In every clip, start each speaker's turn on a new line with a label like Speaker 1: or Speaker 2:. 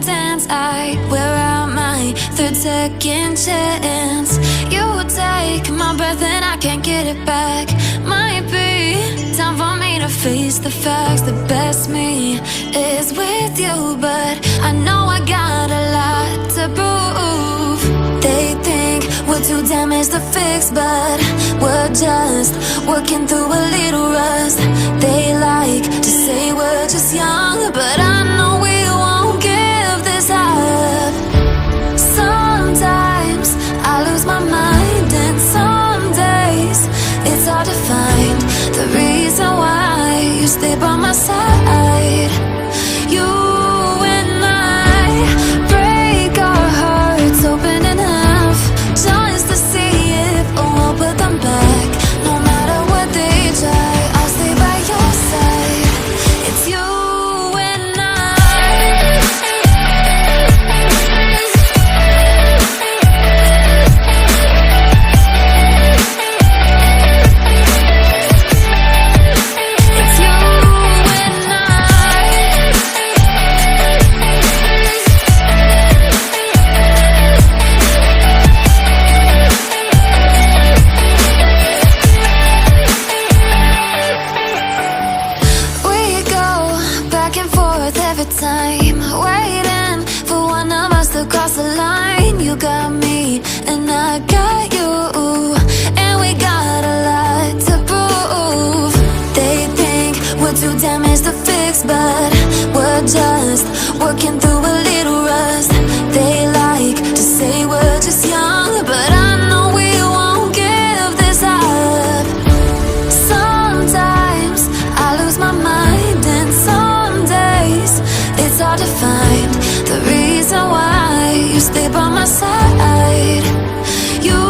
Speaker 1: distance. I wear out my third second chance. You take my breath and I can't get it back. Might be time for me to face the facts. The best me is with you, but I know I got a lot to prove. They think we're too damaged to fix, but we're just working through a little rust. They like to say we're just young, but I know we won't give this up. Sometimes I lose my mind, and some days it's hard to find the reason why you stay by my side. You and I break our hearts open in half, just to see if we'll put them back. No matter what they try, I'll stay by your side. It's you and time, waiting for one of us to cross the line. You got me and I got you, and we got a lot to prove. They think we're too damaged to fix, but we're just working through a little rust. They like to say we're just young, but I know we won't give this up. Sometimes I lose my mind, and some days it's hard to find the reason why you stay by my side. You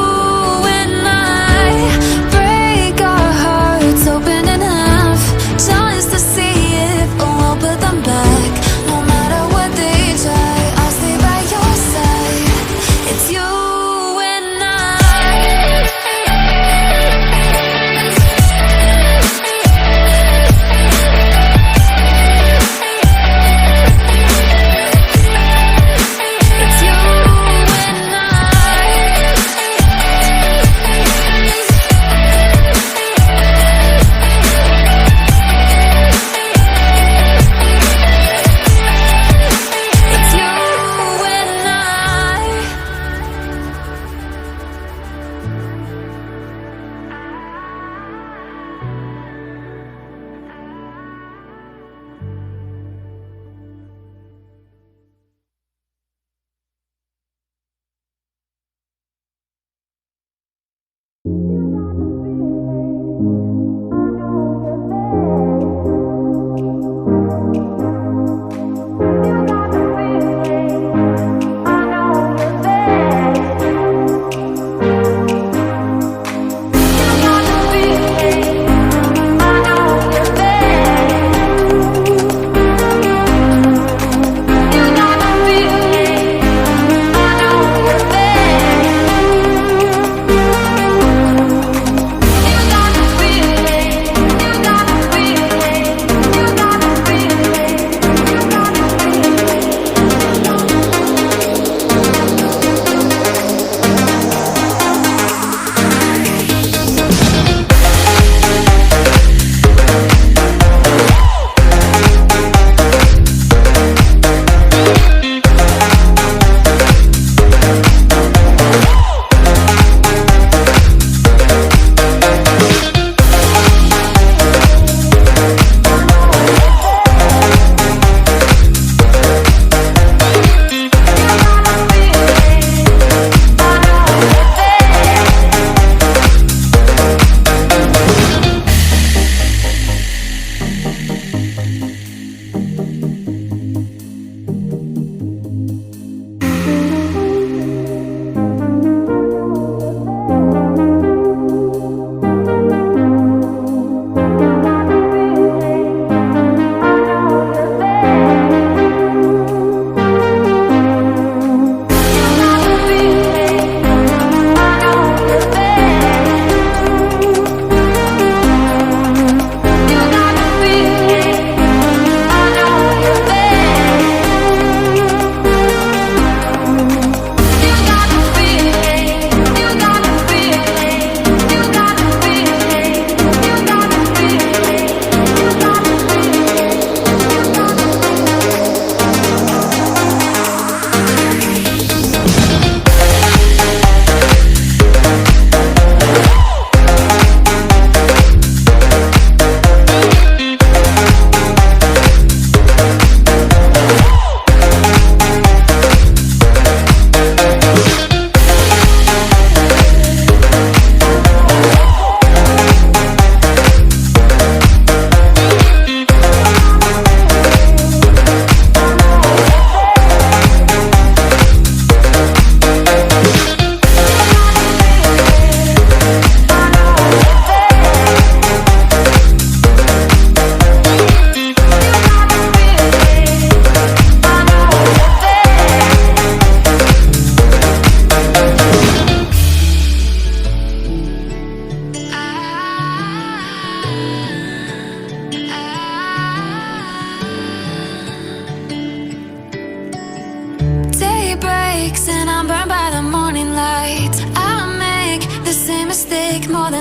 Speaker 1: and I break our hearts open in half, just to see if we'll put them back. No matter what they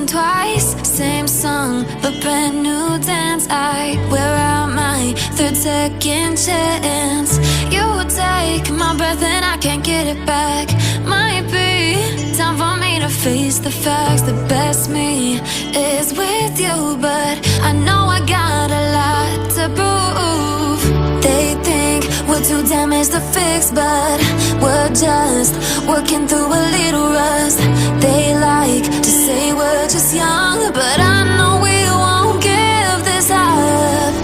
Speaker 1: think twice. Same song, but brand new dance. I wear out my third second chance. You take my breath and I can't get it back. Might be time for me to face the facts. The best me is with you, but I know I got a lot to prove. They think we're too damaged to fix, but we're just working through a little rust. They like to say we're just young, but I know we won't give this up.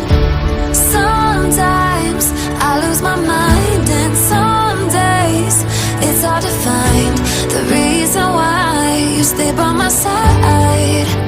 Speaker 1: Sometimes I lose my mind, and some days it's hard to find the reason why you stay by my side.